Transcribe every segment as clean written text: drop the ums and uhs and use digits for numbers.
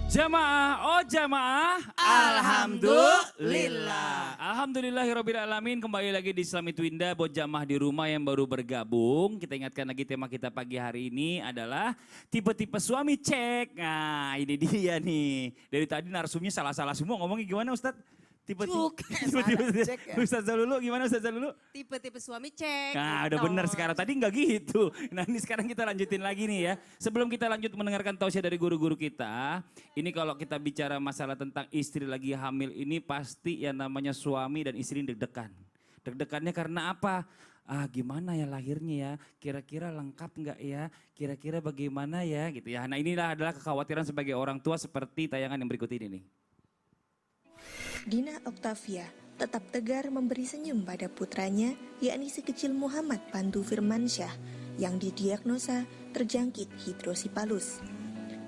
Jamaah, oh jamaah. Alhamdulillah. Alhamdulillahirrabbilalamin. Kembali lagi di Islami Twinda buat jamaah di rumah yang baru bergabung. Kita ingatkan lagi tema kita pagi hari ini adalah tipe-tipe suami cek. Nah ini dia nih. Dari tadi narsumnya salah-salah semua, ngomongnya gimana Ustadz? Tipe-tipe Ustadz Zalulu gimana Ustadz Zalulu? Tipe-tipe suami cek. Nah udah benar sekarang, tadi nggak gitu. Nah ini sekarang kita lanjutin lagi nih ya. Sebelum kita lanjut mendengarkan tausiah dari guru-guru kita. Ini kalau kita bicara masalah tentang istri lagi hamil ini pasti yang namanya suami dan istri deg-degan. Deg-degannya karena apa? Ah gimana ya lahirnya ya, kira-kira lengkap nggak ya, kira-kira bagaimana ya gitu ya. Nah inilah adalah kekhawatiran sebagai orang tua seperti tayangan yang berikut ini nih. Dina Oktavia tetap tegar memberi senyum pada putranya, yakni si kecil Muhammad Pandu Firmansyah yang didiagnosa terjangkit hidrosipalus.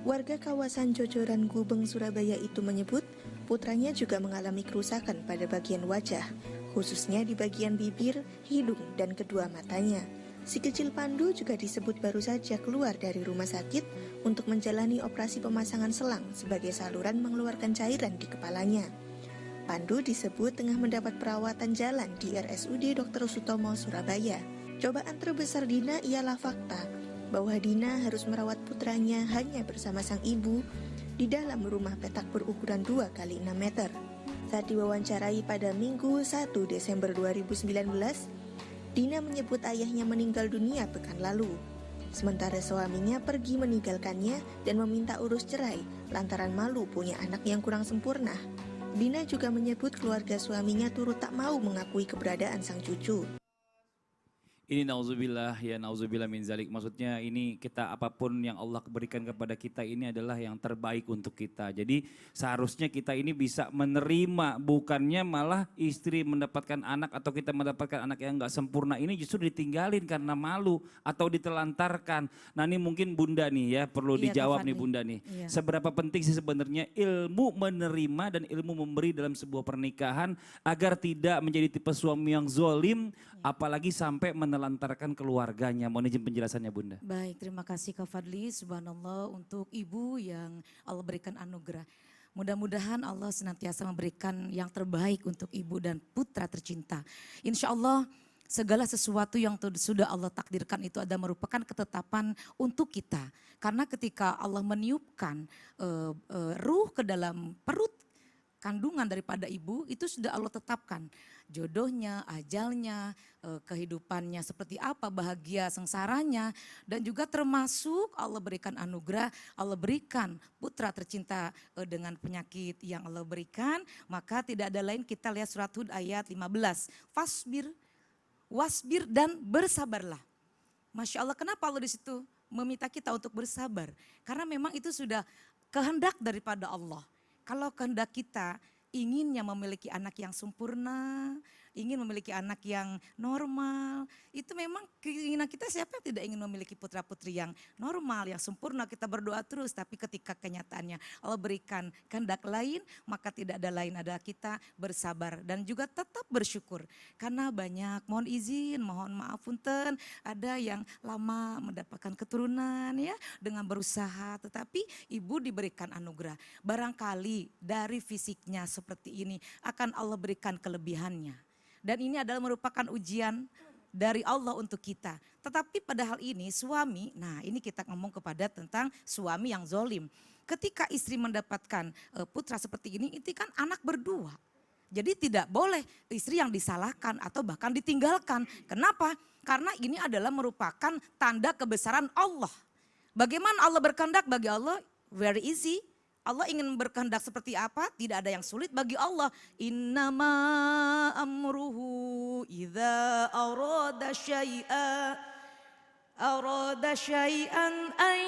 Warga kawasan Jojoran Gubeng, Surabaya itu menyebut putranya juga mengalami kerusakan pada bagian wajah, khususnya di bagian bibir, hidung, dan kedua matanya. Si kecil Pandu juga disebut baru saja keluar dari rumah sakit untuk menjalani operasi pemasangan selang sebagai saluran mengeluarkan cairan di kepalanya. Pandu disebut tengah mendapat perawatan jalan di RSUD Dr. Sutomo, Surabaya. Cobaan terbesar Dina ialah fakta bahwa Dina harus merawat putranya hanya bersama sang ibu di dalam rumah petak berukuran 2 kali 6 meter. Saat diwawancarai pada Minggu 1 Desember 2019, Dina menyebut ayahnya meninggal dunia pekan lalu. Sementara suaminya pergi meninggalkannya dan meminta urus cerai lantaran malu punya anak yang kurang sempurna. Dina juga menyebut keluarga suaminya turut tak mau mengakui keberadaan sang cucu. Ini nauzubillah ya nauzubillah min zalik. Maksudnya ini kita apapun yang Allah berikan kepada kita ini adalah yang terbaik untuk kita. Jadi seharusnya kita ini bisa menerima, bukannya malah istri mendapatkan anak atau kita mendapatkan anak yang nggak sempurna ini justru ditinggalin karena malu atau ditelantarkan. Nah ini mungkin Bunda nih ya perlu dijawab nih Bunda nih. Iya. Seberapa penting sih sebenarnya ilmu menerima dan ilmu memberi dalam sebuah pernikahan agar tidak menjadi tipe suami yang zolim apalagi sampai menelantarkan keluarganya. Mohon izin penjelasannya Bunda. Baik, terima kasih Kak Fadli, subhanallah untuk ibu yang Allah berikan anugerah. Mudah-mudahan Allah senantiasa memberikan yang terbaik untuk ibu dan putra tercinta. Insya Allah segala sesuatu yang sudah Allah takdirkan itu ada merupakan ketetapan untuk kita. Karena ketika Allah meniupkan ruh ke dalam perut kandungan daripada ibu itu sudah Allah tetapkan jodohnya, ajalnya, kehidupannya seperti apa, bahagia sengsaranya dan juga termasuk Allah berikan anugerah, Allah berikan putra tercinta dengan penyakit yang Allah berikan, maka tidak ada lain kita lihat surat Hud ayat 15. Fasbir, wasbir dan bersabarlah. Masya Allah, kenapa Allah di situ meminta kita untuk bersabar? Karena memang itu sudah kehendak daripada Allah. Kalau kehendak kita inginnya memiliki anak yang sempurna, ingin memiliki anak yang normal, itu memang keinginan kita, siapa yang tidak ingin memiliki putra-putri yang normal, yang sempurna, kita berdoa terus. Tapi ketika kenyataannya Allah berikan kehendak lain, maka tidak ada lain adalah kita bersabar dan juga tetap bersyukur. Karena banyak, mohon izin, mohon maaf punten, ada yang lama mendapatkan keturunan ya dengan berusaha, tetapi ibu diberikan anugerah. Barangkali dari fisiknya seperti ini akan Allah berikan kelebihannya. Dan ini adalah merupakan ujian dari Allah untuk kita. Tetapi pada hal ini suami, nah ini kita ngomong kepada tentang suami yang zolim. Ketika istri mendapatkan putra seperti ini, itu kan anak berdua. Jadi tidak boleh istri yang disalahkan atau bahkan ditinggalkan. Kenapa? Karena ini adalah merupakan tanda kebesaran Allah. Bagaimana Allah berkehendak? Bagi Allah very easy. Allah ingin berkehendak seperti apa? Tidak ada yang sulit bagi Allah. Innama amruhu idza arada syai'an an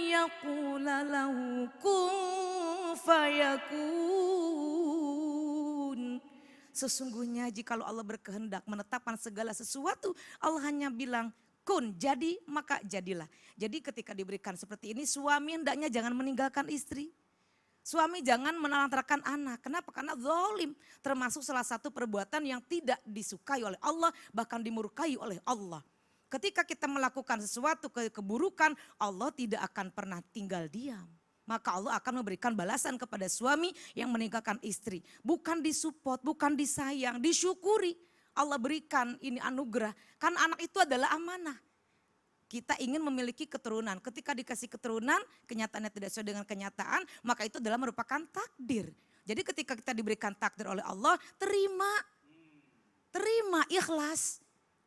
yaqula lahu kun fayakun. Sesungguhnya jikalau Allah berkehendak menetapkan segala sesuatu, Allah hanya bilang kun, jadi maka jadilah. Jadi ketika diberikan seperti ini, suami hendaknya jangan meninggalkan istri. Suami jangan menelantarkan anak. Kenapa? Karena zalim. Termasuk salah satu perbuatan yang tidak disukai oleh Allah, bahkan dimurkai oleh Allah. Ketika kita melakukan sesuatu keburukan, Allah tidak akan pernah tinggal diam. maka Allah akan memberikan balasan kepada suami yang meninggalkan istri. Bukan disupport, bukan disayang, disyukuri. Allah berikan ini anugerah. Karena anak itu adalah amanah. Kita ingin memiliki keturunan. Ketika dikasih keturunan, kenyataannya tidak sesuai dengan kenyataan, maka itu adalah merupakan takdir. Jadi ketika kita diberikan takdir oleh Allah, terima, ikhlas.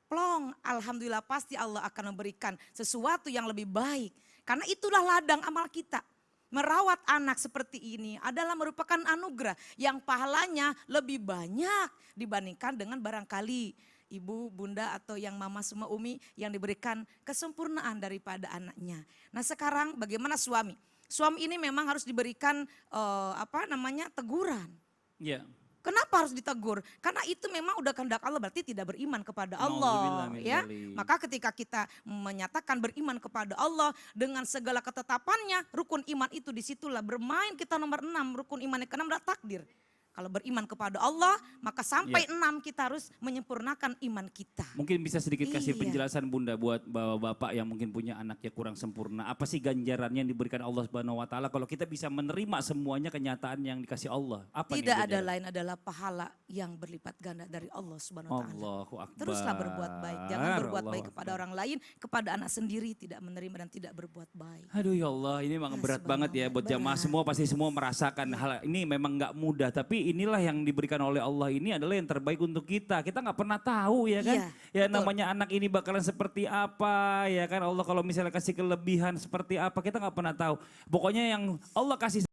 Plong, alhamdulillah pasti Allah akan memberikan sesuatu yang lebih baik. Karena itulah ladang amal kita. Merawat anak seperti ini adalah merupakan anugerah yang pahalanya lebih banyak dibandingkan dengan barangkali ibu, bunda atau yang mama semua umi yang diberikan kesempurnaan daripada anaknya. Nah sekarang bagaimana suami? Suami ini memang harus diberikan teguran. Ya. Kenapa harus ditegur? Karena itu memang udah kehendak Allah, berarti tidak beriman kepada Allah, ya. Maka ketika kita menyatakan beriman kepada Allah dengan segala ketetapannya, rukun iman itu disitulah bermain kita nomor 6, rukun iman yang ke-6 adalah takdir. Kalau beriman kepada Allah, maka sampai 6 kita harus menyempurnakan iman kita. Mungkin bisa sedikit kasih Iya. penjelasan Bunda buat bapak-bapak yang mungkin punya anaknya kurang sempurna. Apa sih ganjarannya yang diberikan Allah Subhanahu wa taala kalau kita bisa menerima semuanya kenyataan yang dikasih Allah? Apa nih Tidak ada ganjaran? lain adalah pahala yang berlipat ganda dari Allah Subhanahu wa taala. Allahu Akbar. Teruslah berbuat baik, jangan berbuat Allahu baik Akbar. kepada orang lain, kepada anak sendiri tidak menerima dan tidak berbuat baik. Aduh ya Allah, ini memang berat banget ya buat jamaah Berat. semua, pasti semua merasakan hal ini memang nggak mudah, tapi inilah yang diberikan oleh Allah ini adalah yang terbaik untuk kita. Kita nggak pernah tahu ya kan, Iya, ya betul. namanya anak ini bakalan seperti apa ya kan, Allah kalau misalnya kasih kelebihan seperti apa kita nggak pernah tahu. Pokoknya yang Allah kasih